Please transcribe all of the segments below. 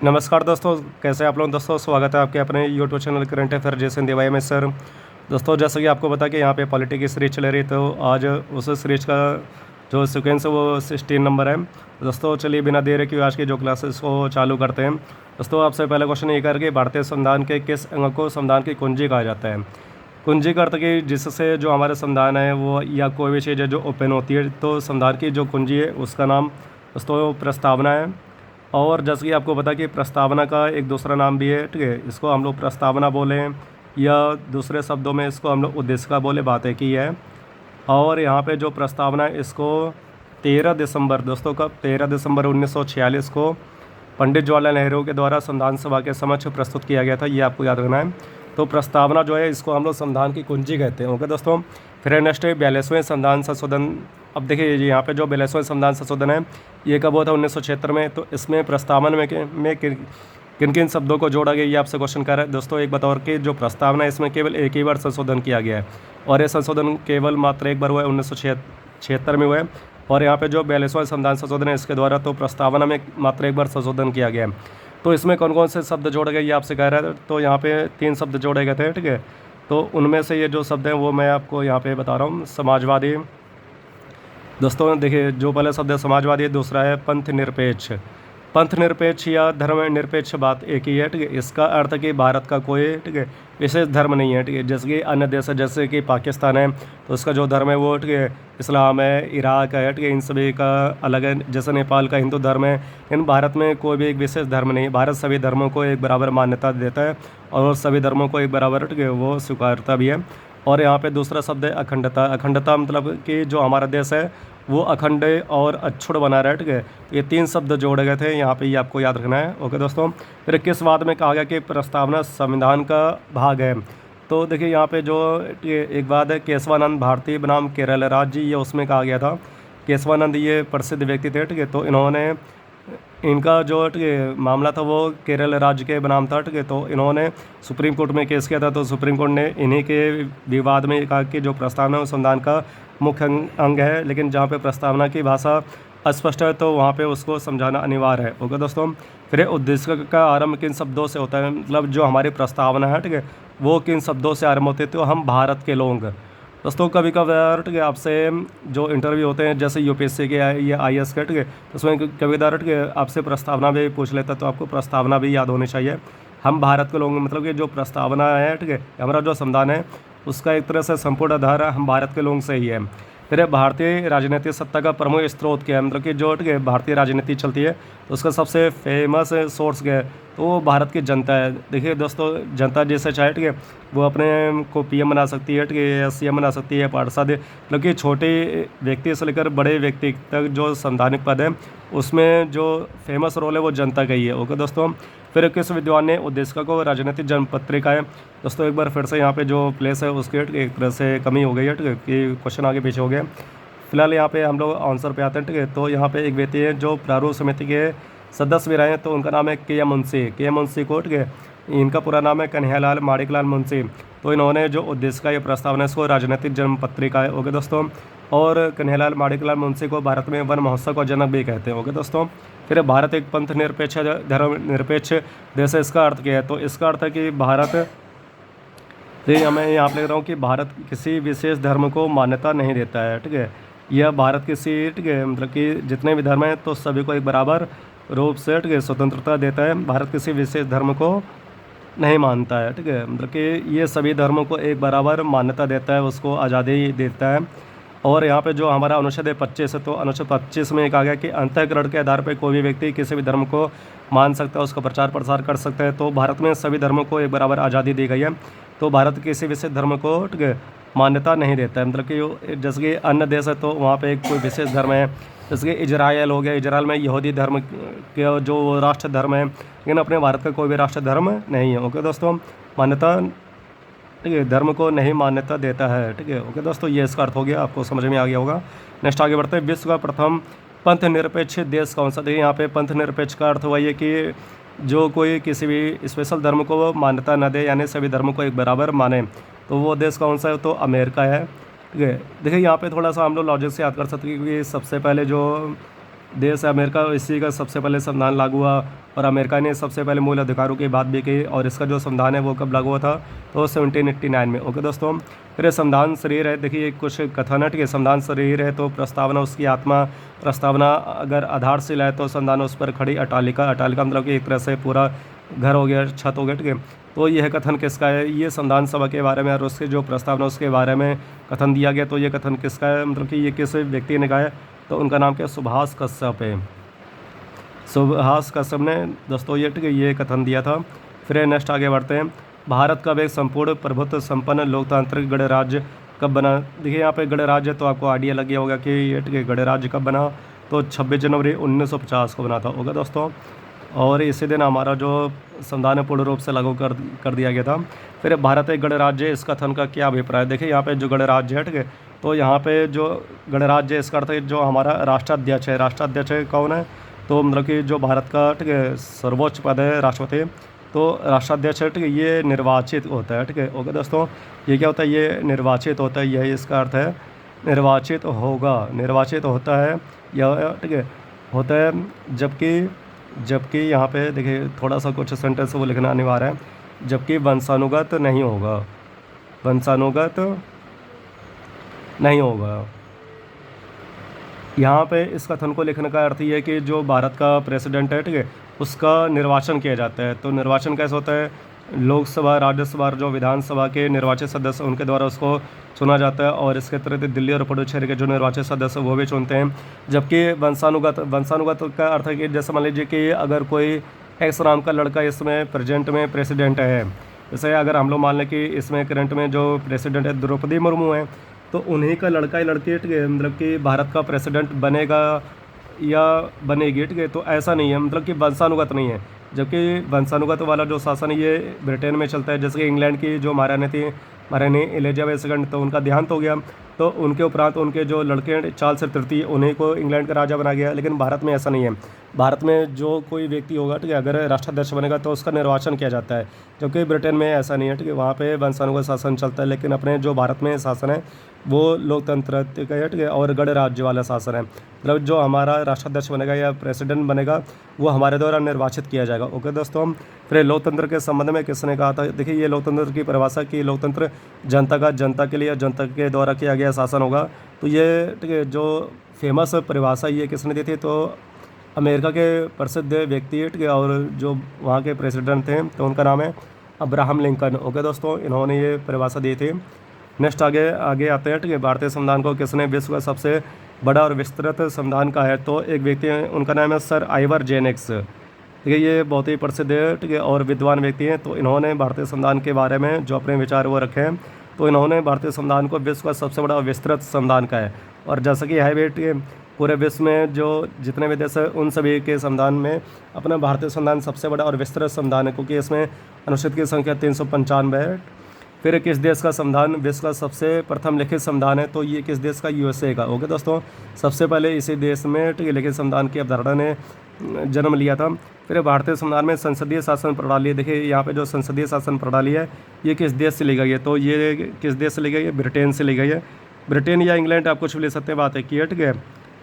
नमस्कार दोस्तों, कैसे आप लोग दोस्तों। स्वागत है आपके अपने यूट्यूब चैनल करंट अफेयर जैसे देवाई में सर। दोस्तों जैसा कि आपको पता कि यहाँ पे पॉलिटिक्स की सीरीज चल रही है, तो आज उस सीरीज का जो सीक्वेंस है वो 16 नंबर है। दोस्तों चलिए बिना देर के आज की जो क्लासेस को चालू करते हैं। दोस्तों आपसे पहला क्वेश्चन ये कर कि भारतीय संविधान के किस अंग को संविधान की कुंजी कहा जाता है। कुंजी का अर्थ कि जिससे जो हमारे संविधान है वो या कोई भी चीज़ है जो ओपन होती है, तो संविधान की जो कुंजी है उसका नाम दोस्तों प्रस्तावना है। और जैसे कि आपको पता कि प्रस्तावना का एक दूसरा नाम भी है, ठीक है। इसको हम लोग प्रस्तावना बोले या दूसरे शब्दों में इसको हम लोग उद्देशिका बोले, बात एक ही है। और यहाँ पे जो प्रस्तावना है इसको 13 दिसंबर दोस्तों कब 13 दिसंबर 1946 को पंडित जवाहरलाल नेहरू के द्वारा संविधान सभा के समक्ष प्रस्तुत किया गया था, ये आपको याद रखना है। तो प्रस्तावना जो है इसको हम लोग संविधान की कुंजी कहते हैं। ओके दोस्तों, फिर नेक्स्ट 42वें संविधान संशोधन। अब देखिए यहाँ पे जो 42वें संविधान संशोधन है ये कब हुआ था, 1976 में। तो इसमें प्रस्तावना में किन किन शब्दों को जोड़ा गया, ये आपसे क्वेश्चन कर रहा है दोस्तों। एक बताओ कि जो प्रस्तावना है इसमें केवल एक ही बार संशोधन किया गया है, और ये संशोधन केवल मात्र एक बार हुआ है, 1976 में हुआ है। और यहाँ पे जो 42वां संविधान संशोधन है इसके द्वारा तो प्रस्तावना में मात्र एक बार संशोधन किया गया है। तो इसमें कौन कौन से शब्द जोड़े गए ये आपसे कह रहा है। तो यहाँ पे 3 शब्द जोड़े गए थे, ठीक है। तो उनमें से ये जो शब्द हैं वो मैं आपको यहाँ पे बता रहा हूँ। समाजवादी दोस्तों, देखिए जो पहला शब्द है समाजवादी, दूसरा है पंथ निरपेक्ष। पंथ निरपेक्ष या धर्म निरपेक्ष बात एक ही है, ठीक है। इसका अर्थ है कि भारत का कोई, ठीक है, विशेष धर्म नहीं है, ठीक है। जैसे कि अन्य देश है, जैसे कि पाकिस्तान है, तो उसका जो धर्म है वो, ठीक है, इस्लाम है, इराक है, ठीक है, इन सभी का अलग है। जैसे नेपाल का हिंदू धर्म है। इन भारत में कोई भी एक विशेष धर्म नहीं है। भारत सभी धर्मों को एक बराबर मान्यता देता है और सभी धर्मों को एक बराबर, ठीक है, वो स्वीकारता भी है। और यहाँ पे दूसरा शब्द है अखंडता। अखंडता मतलब कि जो हमारा देश है वो अखंड और अक्षुण्ण बना रहा है, ठीक है। ये 3 शब्द जोड़े गए थे यहाँ पे, ये आपको याद रखना है। ओके दोस्तों, फिर किस बात में कहा गया कि प्रस्तावना संविधान का भाग है। तो देखिए यहाँ पे जो एक बात है, केशवानंद भारती बनाम केरल राज्य, ये उसमें कहा गया था। केशवानंद ये प्रसिद्ध व्यक्ति थे, ठीक है। तो इन्होंने इनका जो, ठीक है, मामला था वो केरल राज्य के बनाम था, ठीक है। तो इन्होंने सुप्रीम कोर्ट में केस किया था। तो सुप्रीम कोर्ट ने इन्हीं के विवाद में कहा कि जो प्रस्तावना है संविधान का मुख्य अंग है, लेकिन जहाँ पे प्रस्तावना की भाषा अस्पष्ट है तो वहाँ पे उसको समझाना अनिवार्य है। ओके दोस्तों, फिर उद्देश्य का आरंभ किन शब्दों से होता है, मतलब जो हमारी प्रस्तावना है, ठीक है, वो किन शब्दों से आरंभ होते हैं। तो हम भारत के लोग। दोस्तों कभी कभार, ठीक है, आपसे जो इंटरव्यू होते हैं जैसे यूपीएससी के या आईएएस के, ठीक है, तो उसमें कभी कभार, ठीक है, आपसे प्रस्तावना भी पूछ लेता है, तो आपको प्रस्तावना भी याद होनी चाहिए। हम भारत के लोग मतलब कि जो प्रस्तावना है, ठीक है, हमारा जो संविधान है उसका एक तरह से संपूर्ण आधार हम भारत के लोगों से ही है। फिर भारतीय राजनीतिक सत्ता का प्रमुख स्रोत क्या है, मतलब कि जो, ठीक है, भारतीय राजनीति चलती है तो उसका सबसे फेमस सोर्स क्या है, तो वो भारत की जनता है। देखिए दोस्तों, जनता जैसे चाहे, ठीक है, वो अपने को पीएम बना सकती है, ठीक है, या सीएम बना सकती है, पार्षद, मतलब कि छोटे व्यक्ति से लेकर बड़े व्यक्ति तक जो संवैधानिक पद है उसमें जो फेमस रोल है वो जनता का ही है। ओके दोस्तों, फिर किस विद्वान ने उद्देशिका को राजनीतिक जनपत्रिका है। दोस्तों एक बार फिर से यहाँ पे जो प्लेस है उसके एक तरह से कमी हो गई है, ठीक है, कि क्वेश्चन आगे पीछे हो गया। फिलहाल यहाँ पे हम लोग आंसर पे आते हैं, ठीक है। तो यहाँ पे एक व्यक्ति है जो प्रारूप समिति के सदस्य भी रहे हैं, तो उनका नाम है के एम मुंशी। के एम मुंशी को, ठीक है, इनका पूरा नाम है कन्हैयालाल माणिकलाल मुंशी। तो इन्होंने जो उद्देशिका या प्रस्तावना है इसको राजनीतिक जनपत्रिका है। ओके दोस्तों, और कन्हैयालाल माणिकलाल मुंशी को भारत में वन महोत्सव का जनक भी कहते हैं। ओके दोस्तों, फिर भारत एक पंथ निरपेक्ष धर्म निरपेक्ष देश है, इसका अर्थ क्या है। तो इसका अर्थ है कि भारत, ये मैं यहाँ पे लिख रहा हूँ कि भारत किसी विशेष धर्म को मान्यता नहीं देता है, ठीक है। यह भारत किसी, ठीक है, मतलब कि जितने भी धर्म हैं तो सभी को एक बराबर रूप से, ठीक है, स्वतंत्रता देता है। भारत किसी विशेष धर्म को नहीं मानता है, ठीक है, मतलब कि ये सभी धर्मों को एक बराबर मान्यता देता है, उसको आज़ादी देता है। और यहाँ पे जो हमारा अनुच्छेद है 25 है, तो अनुच्छेद 25 में कहा गया कि अंतःकरण के आधार पर कोई भी व्यक्ति किसी भी धर्म को मान सकता है, उसका प्रचार प्रसार कर सकता है। तो भारत में सभी धर्मों को एक बराबर आज़ादी दी गई है। तो भारत किसी विशेष धर्म को, ठीक है, मान्यता नहीं देता है, मतलब कि जैसे कि अन्य देश है तो वहाँ पे कोई विशेष धर्म है। जैसे कि इजराइल हो गया, इजराइल में यहूदी धर्म के जो राष्ट्र धर्म है, लेकिन अपने भारत का कोई भी राष्ट्र धर्म नहीं है। ओके दोस्तों, मान्यता, ठीक है, धर्म को नहीं मान्यता देता है, ठीक है। ओके दोस्तों, ये इसका अर्थ हो गया, आपको समझ में आ गया होगा। नेक्स्ट आगे बढ़ते हैं। विश्व का प्रथम पंथ निरपेक्ष देश कौन सा। देखिए यहाँ पे पंथ निरपेक्ष का अर्थ वही है कि जो कोई किसी भी स्पेशल धर्म को मान्यता न दे, यानी सभी धर्मों को एक बराबर माने, तो वो देश कौन सा है, तो अमेरिका है, ठीक है। देखिए यहाँ पे थोड़ा सा हम लोग लॉजिक से याद कर सकते हैं, क्योंकि सबसे पहले जो देश है अमेरिका, इसी का सबसे पहले संविधान लागू हुआ और अमेरिका ने सबसे पहले मूल अधिकारों की बात भी की। और इसका जो संविधान है वो कब लागू हुआ था, तो 1789 में। ओके दोस्तों, फिर संविधान शरीर है, देखिए कुछ कथन है, ठीक है। संविधान शरीर है तो प्रस्तावना उसकी आत्मा, प्रस्तावना अगर आधारशिला है तो संविधान उस पर खड़ी अटालिका, अटालिका मतलब कि एक तरह से पूरा घर हो गया, छत हो गया, ठीक है। तो यह कथन किसका है, ये संविधान सभा के बारे में और उसकी जो प्रस्तावना उसके बारे में कथन दिया गया, तो ये कथन किसका है, मतलब कि ये किस व्यक्ति ने कहा है, तो उनका नाम क्या है, सुभाष कश्यप है। सुभाष कश्यप ने दोस्तों ये, ठीक है, ये कथन दिया था। फिर नेक्स्ट आगे बढ़ते हैं। भारत का एक संपूर्ण प्रभुत्व संपन्न लोकतांत्रिक गणराज्य कब बना। देखिए यहाँ पे गणराज्य तो आपको आइडिया लग गया होगा कि ये, ठीक है, गणराज्य कब बना, तो 26 जनवरी 1950 को बना था। होगा दोस्तों, और इसी दिन हमारा जो संविधान पूर्ण रूप से लागू कर दिया गया था। फिर भारत एक गणराज्य, इस कथन का क्या अभिप्राय। देखिए यहाँ पे जो गणराज्य है, ठीक है, तो यहाँ पे जो गणराज्य इसका अर्थ है जो हमारा राष्ट्राध्यक्ष है। राष्ट्राध्यक्ष कौन है, तो मतलब कि जो भारत का, ठीक है, सर्वोच्च पद है राष्ट्रपति, तो राष्ट्राध्यक्ष है, ठीक है, ये निर्वाचित होता है, ठीक है। ओके दोस्तों, ये क्या होता है, ये निर्वाचित होता है, यही इसका अर्थ है, निर्वाचित होगा, निर्वाचित होता है यह, ठीक है, होता है। जबकि यहाँ पे देखिए थोड़ा सा कुछ सेंटेंस वो लिखना अनिवार्य है, जबकि वंशानुगत नहीं होगा, वंशानुगत नहीं होगा। यहाँ पे इस कथन को लिखने का अर्थ ये है कि जो भारत का प्रेसिडेंट है, ठीक है, उसका निर्वाचन किया जाता है। तो निर्वाचन कैसे होता है, लोकसभा, राज्यसभा और जो विधानसभा के निर्वाचित सदस्य उनके द्वारा उसको चुना जाता है। और इसके तहत दिल्ली और पुडुचेरी के जो निर्वाचित सदस्य वो भी चुनते हैं। जबकि वंशानुगत का अर्थ है कि जैसे मान लीजिए कि अगर कोई एक्स नाम का लड़का इसमें प्रेजेंट में प्रेसिडेंट है, जैसे अगर हम लोग मान लें कि इसमें करंट में जो प्रेसिडेंट है द्रौपदी मुर्मू है, तो उन्हीं का लड़का या लड़की, ठीक है, मतलब कि भारत का प्रेसिडेंट बनेगा या बनेगी, ठीक है। तो ऐसा नहीं है, मतलब कि वंशानुगत नहीं है। जबकि वंशानुगत वाला जो शासन ये ब्रिटेन में चलता है। जैसे कि इंग्लैंड की जो महारानी थी, महारानी एलिजाबेथ सेकंड, तो उनका देहांत हो गया, तो उनके उपरांत उनके जो लड़के हैं चार्ल्स तृतीय, उन्हीं को इंग्लैंड का राजा बना गया। लेकिन भारत में ऐसा नहीं है। भारत में जो कोई व्यक्ति होगा, ठीक है, अगर राष्ट्राध्यक्ष बनेगा तो उसका निर्वाचन किया जाता है। जबकि ब्रिटेन में ऐसा नहीं है, ठीक है, वहाँ पे वंशानुगत शासन चलता है। लेकिन अपने जो भारत में शासन है वो लोकतंत्र का है, ठीक है, और गणराज्य वाला शासन है। मतलब जो हमारा राष्ट्राध्यक्ष बनेगा या प्रेसिडेंट बनेगा वो हमारे द्वारा निर्वाचित किया जाएगा। ओके दोस्तों, फिर लोकतंत्र के संबंध में किसने कहा था। देखिए ये लोकतंत्र की परिभाषा की, लोकतंत्र जनता का जनता के लिए, जनता के द्वारा किया गया शासन होगा। तो ये, ठीक है, जो फेमस परिभाषा ये किसने दी थी, तो अमेरिका के प्रसिद्ध व्यक्ति, ठीक है, और जो वहाँ के प्रेसिडेंट थे तो उनका नाम है अब्राहम लिंकन। ओके दोस्तों, इन्होंने ये परिभाषा दी थी। नेक्स्ट आगे आते हैं, ठीक है, भारतीय संविधान को किसने विश्व का सबसे बड़ा और विस्तृत संविधान कहा है। तो एक व्यक्ति हैं, उनका नाम है सर आइवर जेनिक्स, ठीक है, ये बहुत ही प्रसिद्ध है, ठीक है, और विद्वान व्यक्ति हैं। तो इन्होंने भारतीय संविधान के बारे में जो अपने विचार वो रखे हैं। तो इन्होंने भारतीय संविधान को विश्व का सबसे बड़ा विस्तृत संविधान कहा है। और जैसा कि है, ठीक है, पूरे विश्व में जो जितने भी देश हैं उन सभी के संविधान में अपना भारतीय संविधान सबसे बड़ा और विस्तृत संविधान है, क्योंकि इसमें अनुच्छेद की संख्या 395 है। फिर किस देश का संविधान विश्व का सबसे प्रथम लिखित संविधान है, तो ये किस देश का, यूएसए का। ओके दोस्तों, सबसे पहले इसी देश में, ठीक है, लिखित संविधान की अवधारणा ने जन्म लिया था। फिर भारतीय संविधान में संसदीय शासन प्रणाली, देखिए यहाँ पे जो संसदीय शासन प्रणाली है ये किस देश से ली गई है, तो ये किस देश से ली गई है, ब्रिटेन से ली गई है। ब्रिटेन या इंग्लैंड, आप कुछ भी ले सकते हैं, बात है की है, ठीक है।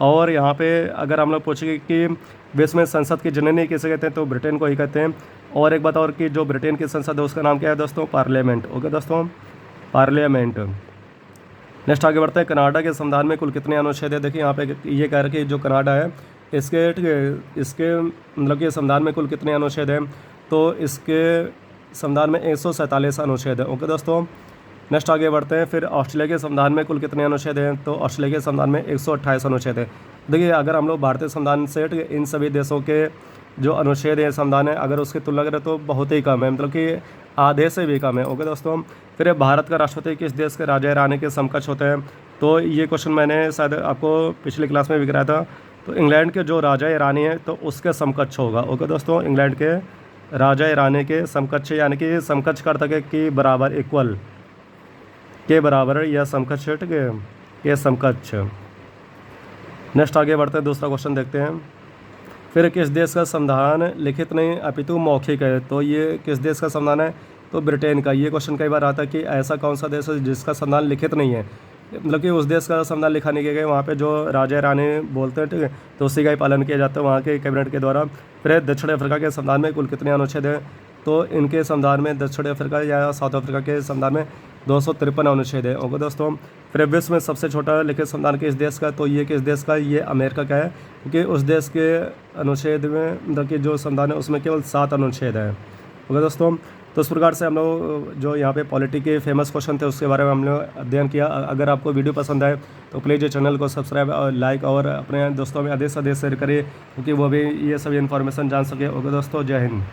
और यहाँ पे अगर हम लोग पूछेंगे कि विश्व में संसद की जननी किसे कहते हैं, तो ब्रिटेन को ही कहते हैं। और एक बात और कि जो ब्रिटेन की संसद है उसका नाम क्या है दोस्तों, पार्लियामेंट। ओके दोस्तों, पार्लियामेंट। नेक्स्ट आगे बढ़ते हैं, कनाडा के संविधान में कुल कितने अनुच्छेद है। देखिए यहाँ पे ये कह रहे कि जो कनाडा है इसके, ठीक है, इसके मतलब कि संविधान में कुल कितने अनुच्छेद हैं, तो इसके संविधान में 147 अनुच्छेद है। ओके दोस्तों, नेक्स्ट आगे बढ़ते हैं। फिर ऑस्ट्रेलिया के संविधान में कुल कितने अनुच्छेद हैं, तो ऑस्ट्रेलिया के संविधान में 128 अनुच्छेद है। देखिए अगर हम लोग भारतीय संविधान से इन सभी देशों के जो अनुच्छेद है संविधान है अगर उसकी तुलना करें तो बहुत ही कम है, मतलब कि आधे से भी कम है। ओके दोस्तों, फिर भारत का राष्ट्रपति किस देश के राजा रानी के समकक्ष होते हैं, तो ये क्वेश्चन मैंने शायद आपको पिछली क्लास में भी कराया था। तो इंग्लैंड के जो राजा रानी है तो उसके समकक्ष होगा। ओके दोस्तों, इंग्लैंड के राजा रानी के समकक्ष, यानी कि समकक्ष का अर्थ है कि बराबर, इक्वल, के बराबर या समकक्ष, ठीक है, के समकक्ष। नेक्स्ट आगे बढ़ते हैं, दूसरा क्वेश्चन देखते हैं। फिर किस देश का संविधान लिखित नहीं अपितु मौखिक है, तो ये किस देश का संविधान है, तो ब्रिटेन का। ये क्वेश्चन कई बार आता है कि ऐसा कौन सा देश है जिसका संविधान लिखित नहीं है, मतलब कि उस देश का संविधान लिखा नहीं गया, वहाँ पे जो राजा रानी बोलते हैं, ठीक है, तो उसी का ही पालन किया जाता है वहाँ के कैबिनेट के द्वारा। फिर दक्षिण अफ्रीका के संविधान में कुल कितने अनुच्छेद हैं? तो इनके संविधान में, दक्षिण अफ्रीका या साउथ अफ्रीका के संविधान में 253 अनुच्छेद है। ओके दोस्तों, फिर विश्व में सबसे छोटा लिखित संविधान किस देश का? तो ये किस देश का? ये अमेरिका का है, क्योंकि उस देश के अनुच्छेद में, मतलब कि जो संविधान है उसमें केवल 7 अनुच्छेद हैं। ओके दोस्तों, तो इस प्रकार से हम लोग जो यहाँ पे पॉलिटी के फेमस क्वेश्चन थे उसके बारे में हम लोग अध्ययन किया। अगर आपको वीडियो पसंद आए तो प्लीज़ ये चैनल को सब्सक्राइब और लाइक और अपने दोस्तों में अधिक से अधिक शेयर करिए, क्योंकि वो भी ये सभी इन्फॉर्मेशन जान सके। ओके दोस्तों, जय हिंद।